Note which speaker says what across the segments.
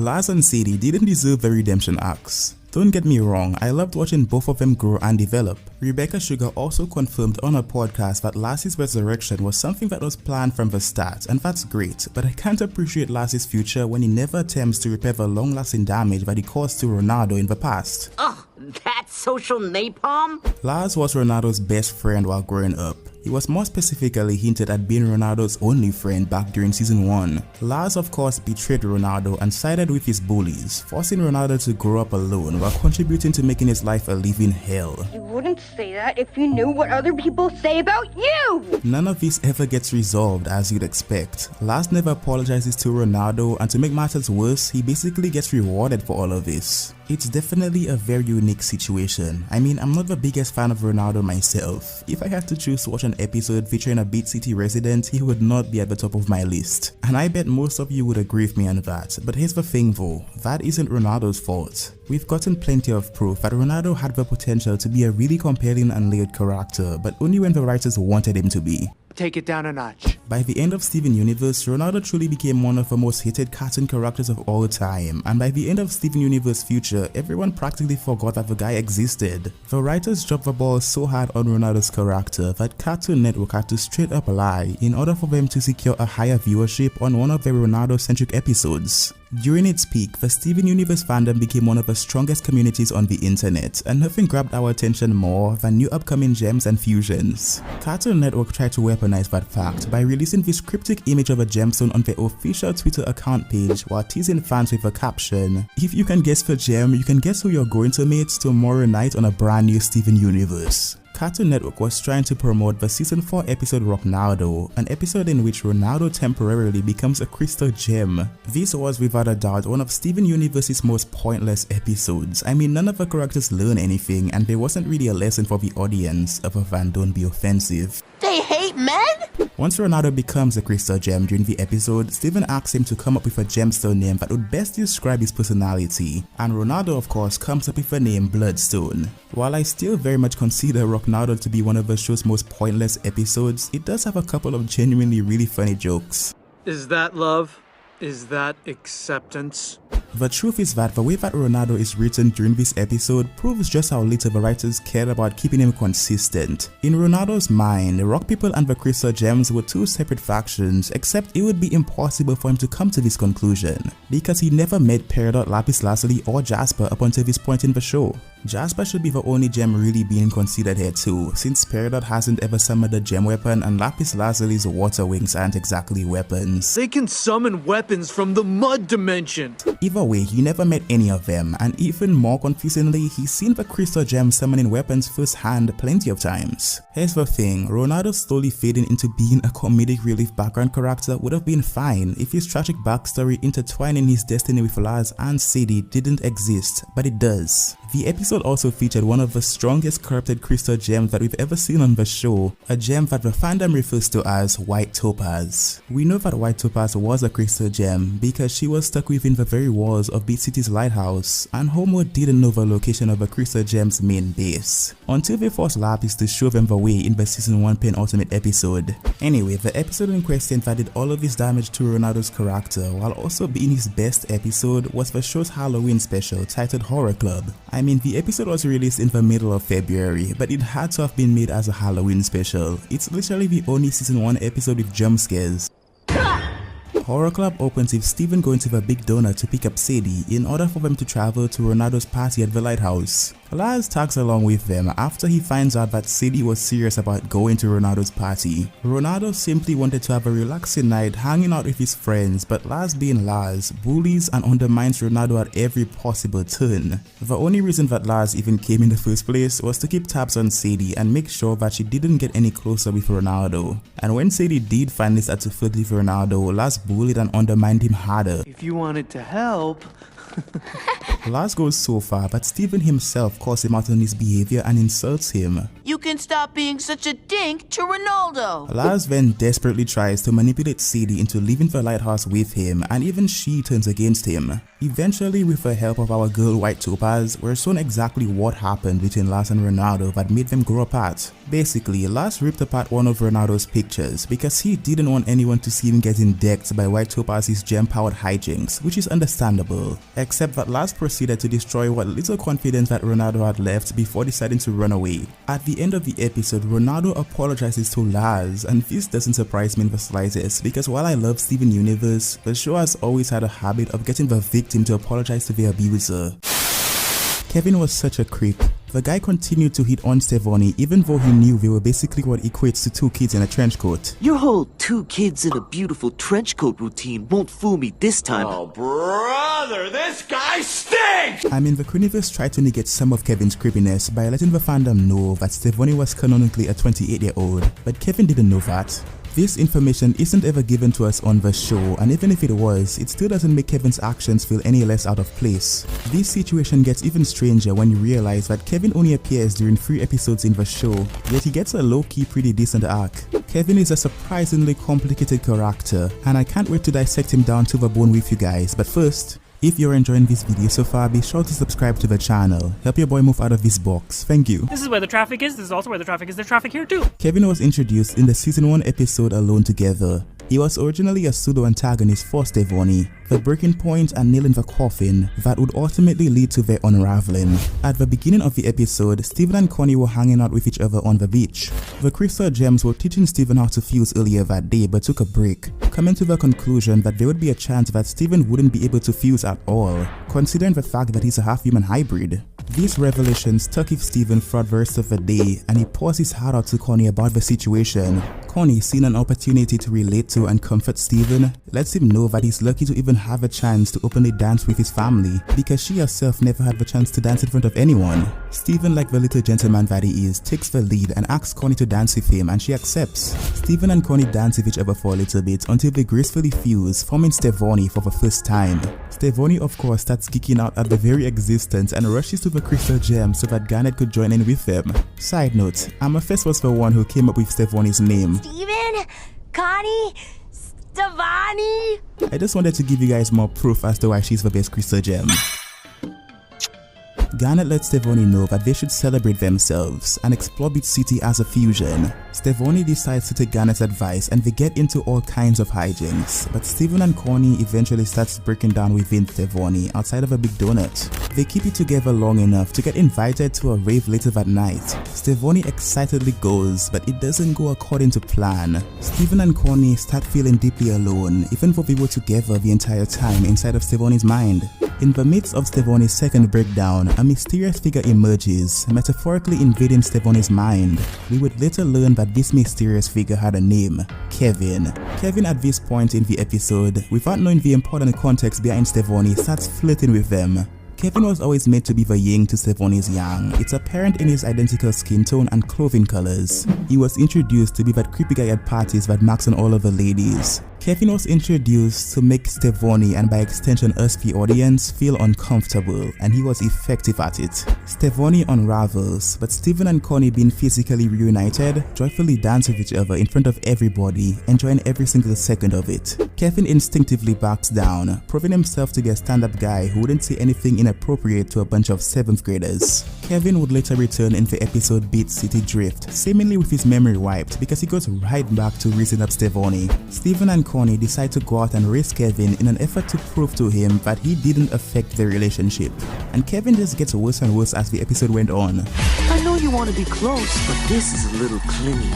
Speaker 1: Lars and Sadie didn't deserve the redemption arcs. Don't get me wrong, I loved watching both of them grow and develop. Rebecca Sugar also confirmed on her podcast that Lassie's resurrection was something that was planned from the start, and that's great, but I can't appreciate Lassie's future when he never attempts to repair the long-lasting damage that he caused to Ronaldo in the past.
Speaker 2: Ugh, that's social napalm?
Speaker 1: Lars was Ronaldo's best friend while growing up. He was more specifically hinted at being Ronaldo's only friend back during season 1. Lars of course betrayed Ronaldo and sided with his bullies, forcing Ronaldo to grow up alone while contributing to making his life a living hell.
Speaker 3: You wouldn't say that if you knew what other people say about you!
Speaker 1: None of this ever gets resolved as you'd expect. Lars never apologizes to Ronaldo, and to make matters worse, he basically gets rewarded for all of this. It's definitely a very unique situation. I mean, I'm not the biggest fan of Ronaldo myself. If I had to choose to watch an episode featuring a big city resident, he would not be at the top of my list. And I bet most of you would agree with me on that. But here's the thing though, that isn't Ronaldo's fault. We've gotten plenty of proof that Ronaldo had the potential to be a really compelling and layered character, but only when the writers wanted him to be.
Speaker 4: Take it down a notch.
Speaker 1: By the end of Steven Universe, Ronaldo truly became one of the most hated cartoon characters of all time, and by the end of Steven Universe Future, everyone practically forgot that the guy existed. The writers dropped the ball so hard on Ronaldo's character that Cartoon Network had to straight up lie in order for them to secure a higher viewership on one of their Ronaldo-centric episodes. During its peak, the Steven Universe fandom became one of the strongest communities on the internet, and nothing grabbed our attention more than new upcoming gems and fusions. Cartoon Network tried to weaponize that fact by releasing this cryptic image of a gemstone on their official Twitter account page while teasing fans with a caption, "If you can guess the gem, you can guess who you're going to meet tomorrow night on a brand new Steven Universe." Cartoon Network was trying to promote the season 4 episode Rocknaldo, an episode in which Ronaldo temporarily becomes a crystal gem. This was without a doubt one of Steven Universe's most pointless episodes. I mean, none of the characters learn anything, and there wasn't really a lesson for the audience other than don't be offensive.
Speaker 2: They hate men?
Speaker 1: Once Ronaldo becomes a crystal gem during the episode, Steven asks him to come up with a gemstone name that would best describe his personality, and Ronaldo of course comes up with the name Bloodstone. While I still very much consider Rocknaldo to be one of the show's most pointless episodes, it does have a couple of genuinely really funny jokes.
Speaker 4: Is that love? Is that acceptance?
Speaker 1: The truth is that the way that Ronaldo is written during this episode proves just how little the writers cared about keeping him consistent. In Ronaldo's mind, the Rock People and the Crystal Gems were two separate factions, except it would be impossible for him to come to this conclusion, because he never met Peridot, Lapis Lazuli or Jasper up until this point in the show. Jasper should be the only gem really being considered here too, since Peridot hasn't ever summoned a gem weapon and Lapis Lazuli's water wings aren't exactly weapons.
Speaker 4: They can summon weapons from the mud dimension!
Speaker 1: Either way, he never met any of them, and even more confusingly, he's seen the Crystal Gem summoning weapons firsthand plenty of times. Here's the thing, Ronaldo slowly fading into being a comedic relief background character would have been fine if his tragic backstory intertwining his destiny with Lars and Sadie didn't exist, but it does. The episode also featured one of the strongest corrupted crystal gems that we've ever seen on the show, a gem that the fandom refers to as White Topaz. We know that White Topaz was a crystal gem because she was stuck within the very walls of Beat City's lighthouse, and Homo didn't know the location of the crystal gem's main base, until they forced Lapis to show them the way in the season 1 penultimate episode. Anyway, the episode in question that did all of this damage to Ronaldo's character while also being his best episode was the show's Halloween special titled Horror Club. I mean, the episode was released in the middle of February, but it had to have been made as a Halloween special. It's literally the only season 1 episode with jump scares. Horror Club opens with Steven going to the Big Donut to pick up Sadie in order for them to travel to Ronaldo's party at the lighthouse. Lars tags along with them after he finds out that Sadie was serious about going to Ronaldo's party. Ronaldo simply wanted to have a relaxing night hanging out with his friends, but Lars being Lars, bullies and undermines Ronaldo at every possible turn. The only reason that Lars even came in the first place was to keep tabs on Sadie and make sure that she didn't get any closer with Ronaldo. And when Sadie did finally start to flirt with Ronaldo, Lars bullied and undermined him harder.
Speaker 4: If you wanted to help...
Speaker 1: Lars goes so far, but Steven himself calls him out on his behavior and insults him.
Speaker 5: You can stop being such a dink to Ronaldo.
Speaker 1: Lars then desperately tries to manipulate Sadie into leaving the lighthouse with him, and even she turns against him. Eventually, with the help of our girl White Topaz, we're shown exactly what happened between Lars and Ronaldo that made them grow apart. Basically, Lars ripped apart one of Ronaldo's pictures because he didn't want anyone to see him getting decked by White Topaz's gem-powered hijinks, which is understandable. Except that Lars proceeded to destroy what little confidence that Ronaldo had left before deciding to run away. At the end of the episode, Ronaldo apologizes to Lars, and this doesn't surprise me in the slightest because while I love Steven Universe, the show has always had a habit of getting the victim to apologize to the abuser. Kevin was such a creep. The guy continued to hit on Stefani even though he knew they were basically what equates to 2 kids in a trench coat.
Speaker 6: Your whole 2 kids in a beautiful trench coat routine won't fool me this time.
Speaker 7: Oh, brother, this guy stinks!
Speaker 1: I mean, the Queenivers tried to negate some of Kevin's creepiness by letting the fandom know that Stefani was canonically a 28-year-old, but Kevin didn't know that. This information isn't ever given to us on the show, and even if it was, it still doesn't make Kevin's actions feel any less out of place. This situation gets even stranger when you realize that Kevin only appears during 3 episodes in the show, yet he gets a low-key pretty decent arc. Kevin is a surprisingly complicated character, and I can't wait to dissect him down to the bone with you guys, but first, if you're enjoying this video so far, be sure to subscribe to the channel. Help your boy move out of this box. Thank you.
Speaker 8: This is where the traffic is. This is also where the traffic is. There's traffic here too.
Speaker 1: Kevin was introduced in the season 1 episode Alone Together. He was originally a pseudo-antagonist for Stefani, the breaking point and nail in the coffin that would ultimately lead to their unraveling. At the beginning of the episode, Steven and Connie were hanging out with each other on the beach. The crystal gems were teaching Steven how to fuse earlier that day but took a break, coming to the conclusion that there would be a chance that Steven wouldn't be able to fuse at all, considering the fact that he's a half-human hybrid. These revelations stuck with Steven throughout the rest of the day, and he pours his heart out to Connie about the situation. Connie, seeing an opportunity to relate to and comfort Steven, lets him know that he's lucky to even have a chance to openly dance with his family, because she herself never had the chance to dance in front of anyone. Steven, like the little gentleman that he is, takes the lead and asks Connie to dance with him, and she accepts. Steven and Connie dance with each other for a little bit until they gracefully fuse, forming Stefani for the first time. Stefani, of course, starts geeking out at the very existence and rushes to the crystal gem so that Garnet could join in with them. Side note, Amethyst was the one who came up with Stefani's name.
Speaker 3: Steven? Connie? Stefani?
Speaker 1: I just wanted to give you guys more proof as to why she's the best crystal gem. Garnet lets Stefani know that they should celebrate themselves and explore Beach City as a fusion. Stefani decides to take Garnet's advice and they get into all kinds of hijinks, but Steven and Connie eventually starts breaking down within Stefani outside of a big donut. They keep it together long enough to get invited to a rave later that night. Stefani excitedly goes, but it doesn't go according to plan. Steven and Connie start feeling deeply alone, even though they were together the entire time inside of Stefani's mind. In the midst of Stefani's second breakdown, a mysterious figure emerges, metaphorically invading Stefani's mind. We would later learn that this mysterious figure had a name, Kevin. Kevin at this point in the episode, without knowing the important context behind Stefani, starts flirting with them. Kevin was always meant to be the yin to Stefani's yang. It's apparent in his identical skin tone and clothing colors. He was introduced to be that creepy guy at parties that marks on all of the ladies. Kevin was introduced to make Stefani, and by extension us the audience, feel uncomfortable, and he was effective at it. Stefani unravels, but Steven and Connie, being physically reunited, joyfully dance with each other in front of everybody, enjoying every single second of it. Kevin instinctively backs down, proving himself to be a stand-up guy who wouldn't say anything inappropriate to a bunch of 7th graders. Kevin would later return in the episode Beach City Drift, seemingly with his memory wiped because he goes right back to raising up Stefani. Steven and Connie decide to go out and raise Kevin in an effort to prove to him that he didn't affect their relationship. And Kevin just gets worse and worse as the episode went on.
Speaker 6: I know you want to be close, but this is a little clingy.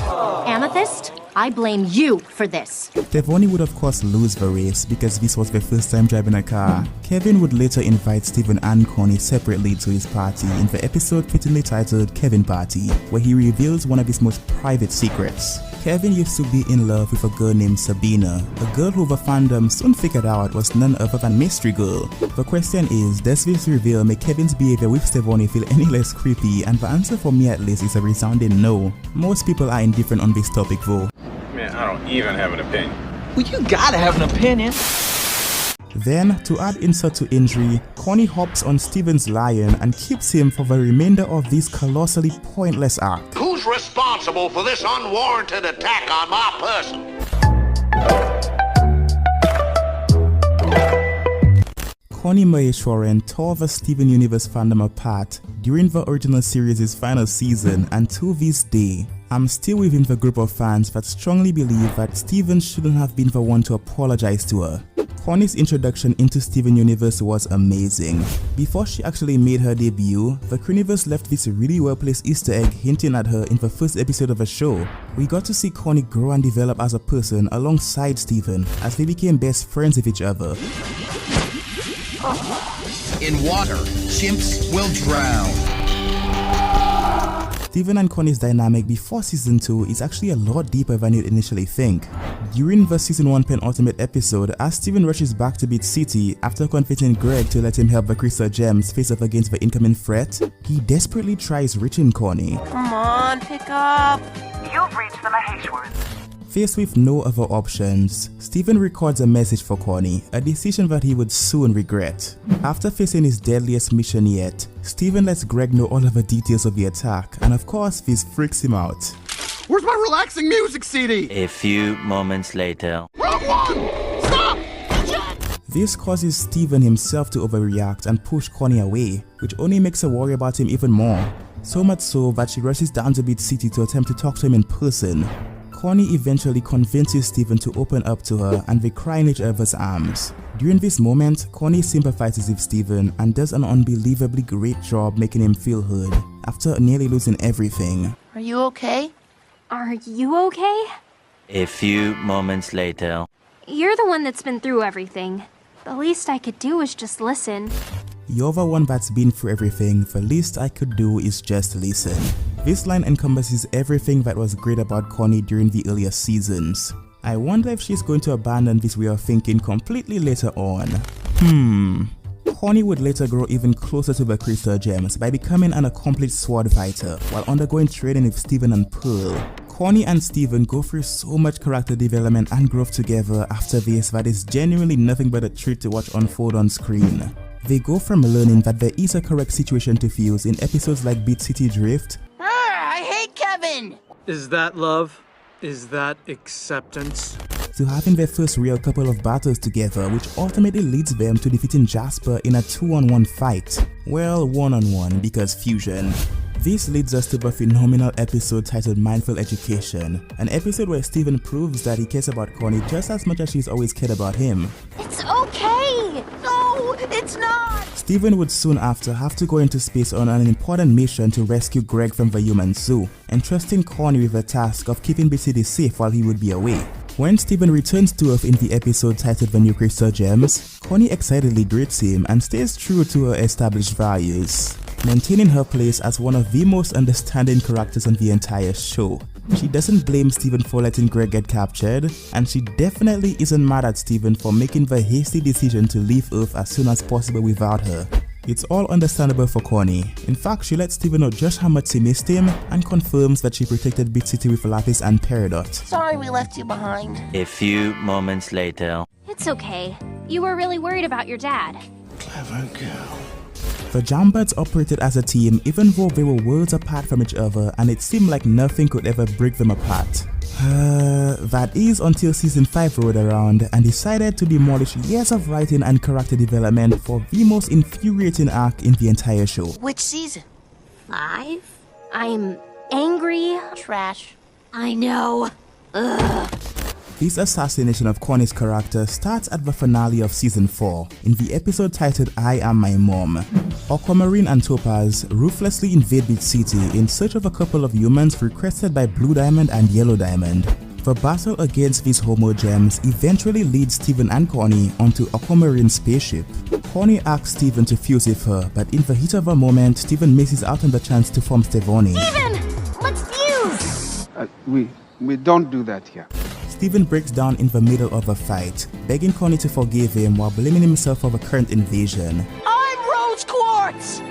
Speaker 3: Amethyst? I blame you for this.
Speaker 1: Stefani would of course lose the race because this was their first time driving a car. Kevin would later invite Steven and Connie separately to his party in the episode fittingly titled Kevin Party, where he reveals one of his most private secrets. Kevin used to be in love with a girl named Sabina, a girl who the fandom soon figured out was none other than Mystery Girl. The question is, does this reveal make Kevin's behavior with Stefani feel any less creepy? And the answer for me at least is a resounding no. Most people are indifferent on this topic though.
Speaker 7: Man, I don't even have an opinion.
Speaker 6: Well, you gotta have an opinion.
Speaker 1: Then, to add insult to injury, Connie hops on Steven's lion and keeps him for the remainder of this colossally pointless arc.
Speaker 7: Who's responsible for this unwarranted attack on my person?
Speaker 1: Connie Maeshwaran tore the Steven Universe fandom apart during the original series' final season, and to this day, I'm still within the group of fans that strongly believe that Steven shouldn't have been the one to apologize to her. Connie's introduction into Steven Universe was amazing. Before she actually made her debut, the Crewniverse left this really well-placed Easter egg hinting at her in the first episode of the show. We got to see Connie grow and develop as a person alongside Steven as they became best friends with each other.
Speaker 9: In water, chimps will drown.
Speaker 1: Steven and Connie's dynamic before season 2 is actually a lot deeper than you'd initially think. During the season 1 penultimate episode, as Steven rushes back to Beat City after convincing Greg to let him help the Crystal Gems face off against the incoming threat, he desperately tries reaching Connie.
Speaker 5: Come on, pick up.
Speaker 2: You've reached the Maheshwaran.
Speaker 1: Faced with no other options, Steven records a message for Connie, a decision that he would soon regret. After facing his deadliest mission yet, Steven lets Greg know all of the details of the attack, and of course this freaks him out.
Speaker 9: Where's my relaxing music CD?
Speaker 10: A few moments later.
Speaker 9: Wrong one! Stop!
Speaker 1: This causes Steven himself to overreact and push Connie away, which only makes her worry about him even more. So much so that she rushes down to Beat City to attempt to talk to him in person. Connie eventually convinces Steven to open up to her and they cry in each other's arms. During this moment, Connie sympathizes with Steven and does an unbelievably great job making him feel heard after nearly losing everything.
Speaker 5: Are you okay?
Speaker 3: Are you okay?
Speaker 10: A few moments later.
Speaker 3: You're the one that's been through everything. The least I could do is just listen.
Speaker 1: You're the one that's been through everything, the least I could do is just listen. This line encompasses everything that was great about Connie during the earlier seasons. I wonder if she's going to abandon this way of thinking completely later on. Connie would later grow even closer to the Crystal Gems by becoming an accomplished sword fighter while undergoing training with Steven and Pearl. Connie and Steven go through so much character development and growth together after this that is genuinely nothing but a treat to watch unfold on screen. They go from learning that there is a correct situation to fuse in episodes like Beat City Drift.
Speaker 5: I hate Kevin!
Speaker 4: Is that love? Is that acceptance?
Speaker 1: To having their first real couple of battles together, which ultimately leads them to defeating Jasper in a 2-on-1 fight. Well, 1-on-1 because fusion. This leads us to the phenomenal episode titled Mindful Education, an episode where Steven proves that he cares about Connie just as much as she's always cared about him.
Speaker 3: It's okay!
Speaker 5: No, it's not!
Speaker 1: Steven would soon after have to go into space on an important mission to rescue Greg from the human zoo, entrusting Connie with the task of keeping Beat City safe while he would be away. When Steven returns to Earth in the episode titled The New Crystal Gems, Connie excitedly greets him and stays true to her established values, maintaining her place as one of the most understanding characters on the entire show. She doesn't blame Steven for letting Greg get captured, and she definitely isn't mad at Steven for making the hasty decision to leave Earth as soon as possible without her. It's all understandable for Connie. In fact, she lets Steven know just how much she missed him and confirms that she protected Beat City with Lapis and Peridot.
Speaker 5: Sorry we left you behind.
Speaker 10: A few moments later.
Speaker 3: It's okay. You were really worried about your dad.
Speaker 9: Clever girl.
Speaker 1: The Jambirds operated as a team even though they were worlds apart from each other, and it seemed like nothing could ever break them apart. That is until season 5 rolled around and decided to demolish years of writing and character development for the most infuriating arc in the entire show.
Speaker 5: Which season?
Speaker 3: 5? I'm angry.
Speaker 5: Trash.
Speaker 3: I know. Ugh.
Speaker 1: This assassination of Connie's character starts at the finale of season 4, in the episode titled I Am My Mom. Aquamarine and Topaz ruthlessly invade Beat City in search of a couple of humans requested by Blue Diamond and Yellow Diamond. The battle against these Homo Gems eventually leads Steven and Connie onto Aquamarine's spaceship. Connie asks Steven to fuse with her, but in the heat of a moment, Steven misses out on the chance to form Stevoni.
Speaker 3: Steven! Let's fuse!
Speaker 11: We don't do that here.
Speaker 1: Steven breaks down in the middle of a fight, begging Connie to forgive him while blaming himself for the current invasion.
Speaker 5: I'm Rose Quartz!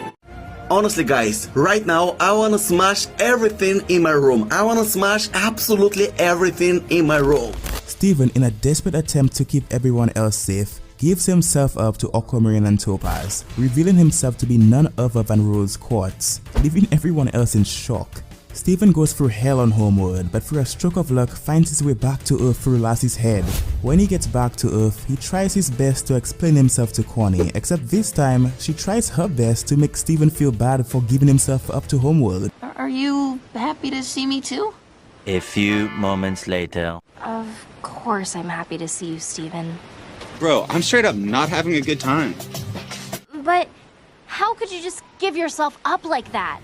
Speaker 6: Honestly guys, right now I wanna smash everything in my room. I wanna smash absolutely everything in my room.
Speaker 1: Steven, in a desperate attempt to keep everyone else safe, gives himself up to Aquamarine and Topaz, revealing himself to be none other than Rose Quartz, leaving everyone else in shock. Steven goes through hell on Homeworld, but through a stroke of luck finds his way back to Earth through Lassie's head. When he gets back to Earth, he tries his best to explain himself to Connie, except this time, she tries her best to make Steven feel bad for giving himself up to Homeworld.
Speaker 5: Are you happy to see me too?
Speaker 10: A few moments later.
Speaker 3: Of course I'm happy to see you, Steven.
Speaker 9: Bro, I'm straight up not having a good time.
Speaker 3: But how could you just give yourself up like that?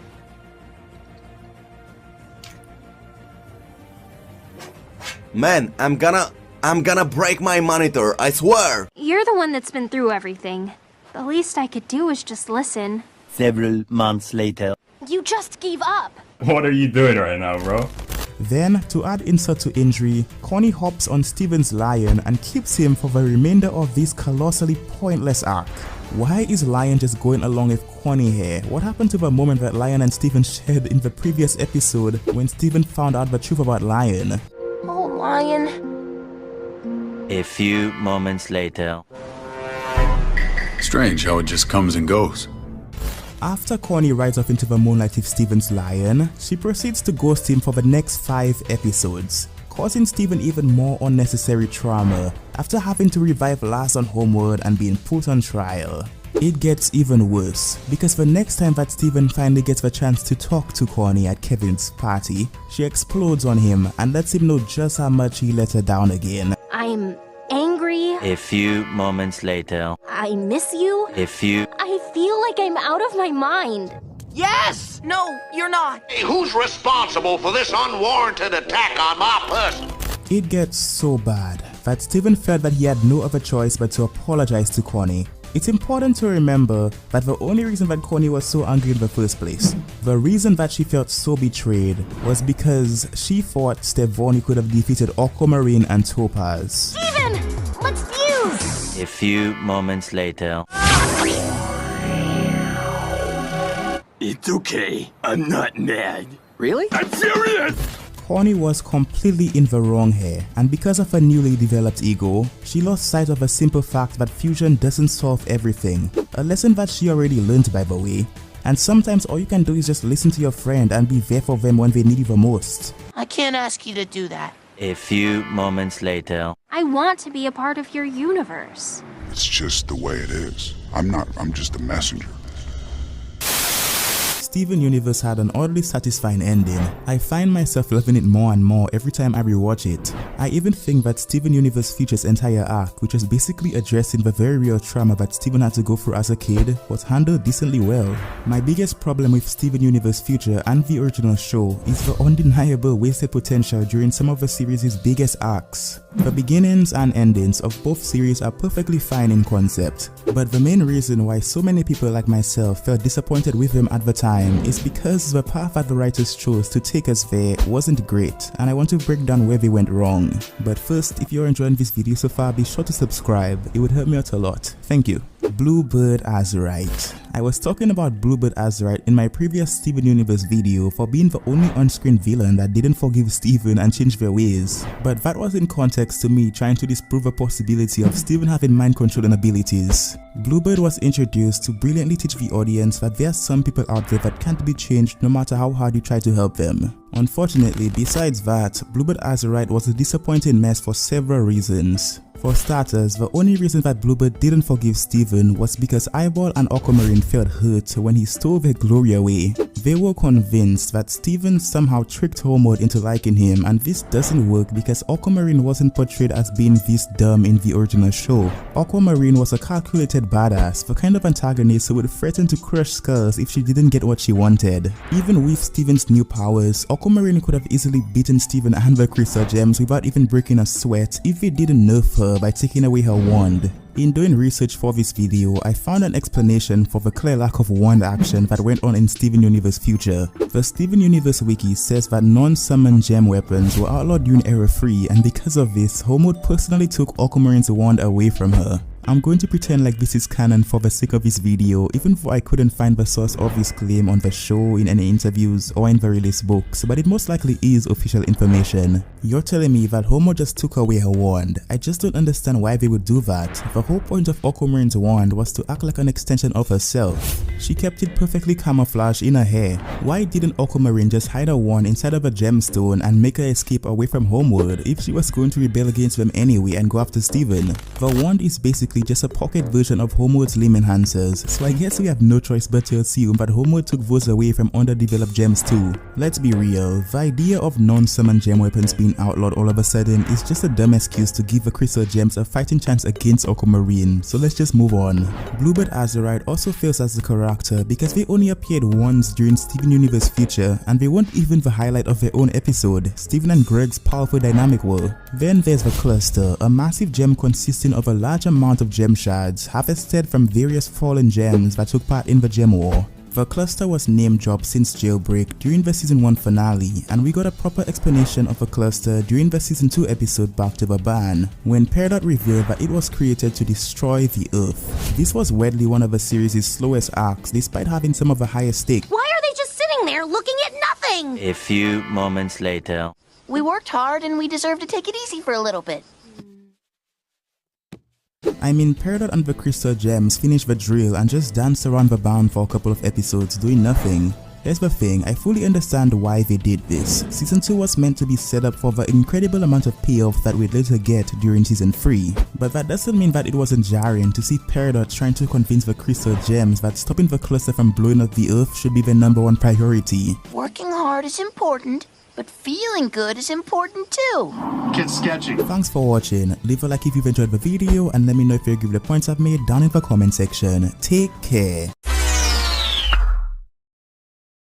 Speaker 6: Man, I'm gonna break my monitor, I swear!
Speaker 3: You're the one that's been through everything. The least I could do is just listen.
Speaker 10: Several months later.
Speaker 3: You just gave up.
Speaker 12: What are you doing right now, bro?
Speaker 1: Then, to add insult to injury, Connie hops on Steven's lion and keeps him for the remainder of this colossally pointless arc. Why is Lion just going along with Connie here? What happened to the moment that Lion and Steven shared in the previous episode when Steven found out the truth about Lion?
Speaker 3: Oh, Lion.
Speaker 10: A few moments later.
Speaker 13: Strange how it just comes and goes.
Speaker 1: After Connie rides off into the moonlight with Steven's lion, she proceeds to ghost him for the next 5 episodes, causing Steven even more unnecessary trauma after having to revive Lass on Homeworld and being put on trial. It gets even worse, because the next time that Steven finally gets the chance to talk to Connie at Kevin's party, she explodes on him and lets him know just how much he let her down again.
Speaker 3: I'm angry.
Speaker 10: A few moments later.
Speaker 3: I miss you.
Speaker 10: A few.
Speaker 3: I feel like I'm out of my mind.
Speaker 5: Yes! No, you're not.
Speaker 7: Hey, who's responsible for this unwarranted attack on my person?
Speaker 1: It gets so bad that Steven felt that he had no other choice but to apologize to Connie. It's important to remember that the only reason that Connie was so angry in the first place, the reason that she felt so betrayed, was because she thought Stevoni could have defeated Aquamarine and Topaz.
Speaker 3: Steven! Let's fuse!
Speaker 10: A few moments later.
Speaker 7: It's okay. I'm not mad.
Speaker 9: Really?
Speaker 7: I'm serious!
Speaker 1: Connie was completely in the wrong here, and because of her newly developed ego, she lost sight of a simple fact that fusion doesn't solve everything, a lesson that she already learned by the way. And sometimes all you can do is just listen to your friend and be there for them when they need you the most.
Speaker 5: I can't ask you to do that.
Speaker 10: A few moments later.
Speaker 3: I want to be a part of your universe.
Speaker 13: It's just the way it is. I'm just a messenger.
Speaker 1: Steven Universe had an oddly satisfying ending. I find myself loving it more and more every time I rewatch it. I even think that Steven Universe Future's entire arc, which was basically addressing the very real trauma that Steven had to go through as a kid, was handled decently well. My biggest problem with Steven Universe Future and the original show is the undeniable wasted potential during some of the series' biggest arcs. The beginnings and endings of both series are perfectly fine in concept, but the main reason why so many people like myself felt disappointed with them at the time is because the path that the writers chose to take us there wasn't great, and I want to break down where they went wrong. But first, if you're enjoying this video so far, be sure to subscribe, it would help me out a lot. Thank you. Bluebird Azurite. I was talking about Bluebird Azurite in my previous Steven Universe video for being the only on-screen villain that didn't forgive Steven and change their ways, but that was in context to me trying to disprove the possibility of Steven having mind-controlling abilities. Bluebird was introduced to brilliantly teach the audience that there are some people out there that can't be changed no matter how hard you try to help them. Unfortunately, besides that, Bluebird Azurite was a disappointing mess for several reasons. For starters, the only reason that Bluebird didn't forgive Steven was because Eyeball and Aquamarine felt hurt when he stole their glory away. They were convinced that Steven somehow tricked Homeworld into liking him, and this doesn't work because Aquamarine wasn't portrayed as being this dumb in the original show. Aquamarine was a calculated badass, the kind of antagonist who would threaten to crush skulls if she didn't get what she wanted. Even with Steven's new powers, Aquamarine could have easily beaten Steven and the Crystal Gems without even breaking a sweat if they didn't nerf her by taking away her wand. In doing research for this video, I found an explanation for the clear lack of wand action that went on in Steven Universe Future. The Steven Universe wiki says that non-summon gem weapons were outlawed during Era 3, and because of this, Homeworld personally took Aquamarine's wand away from her. I'm going to pretend like this is canon for the sake of this video, even though I couldn't find the source of this claim on the show, in any interviews, or in the release books, but it most likely is official information. You're telling me that Homo just took away her wand? I just don't understand why they would do that. The whole point of Aquamarine's wand was to act like an extension of herself. She kept it perfectly camouflaged in her hair. Why didn't Aquamarine just hide her wand inside of a gemstone and make her escape away from Homeworld if she was going to rebel against them anyway and go after Steven? The wand is basically just a pocket version of Homeworld's limb enhancers, so I guess we have no choice but to assume that Homeworld took those away from underdeveloped gems too. Let's be real, the idea of non-summon gem weapons being outlawed all of a sudden is just a dumb excuse to give the crystal gems a fighting chance against Aquamarine, so let's just move on. Bluebird Azurite also fails as the character because they only appeared once during Steven Universe Future, and they weren't even the highlight of their own episode, Steven and Greg's powerful dynamic war. Then there's the Cluster, a massive gem consisting of a large amount of gem shards harvested from various fallen gems that took part in the gem war. The Cluster was name dropped since Jailbreak during the Season 1 finale, and we got a proper explanation of the Cluster during the Season 2 episode Back to the Ban, when Peridot revealed that it was created to destroy the Earth. This was weirdly one of the series' slowest arcs, despite having some of the highest stakes.
Speaker 14: Why are they just sitting there looking at nothing?
Speaker 10: A few moments later.
Speaker 5: We worked hard and we deserve to take it easy for a little bit.
Speaker 1: I mean, Peridot and the Crystal Gems finished the drill and just danced around the bound for a couple of episodes doing nothing. Here's the thing, I fully understand why they did this. Season 2 was meant to be set up for the incredible amount of payoff that we'd later get during Season 3. But that doesn't mean that it wasn't jarring to see Peridot trying to convince the Crystal Gems that stopping the Cluster from blowing up the Earth should be their #1 priority.
Speaker 5: Working hard is important, but feeling good is important too.
Speaker 7: Get sketchy.
Speaker 1: Thanks for watching. Leave a like if you've enjoyed the video and let me know if you agree with the points I've made down in the comment section. Take care.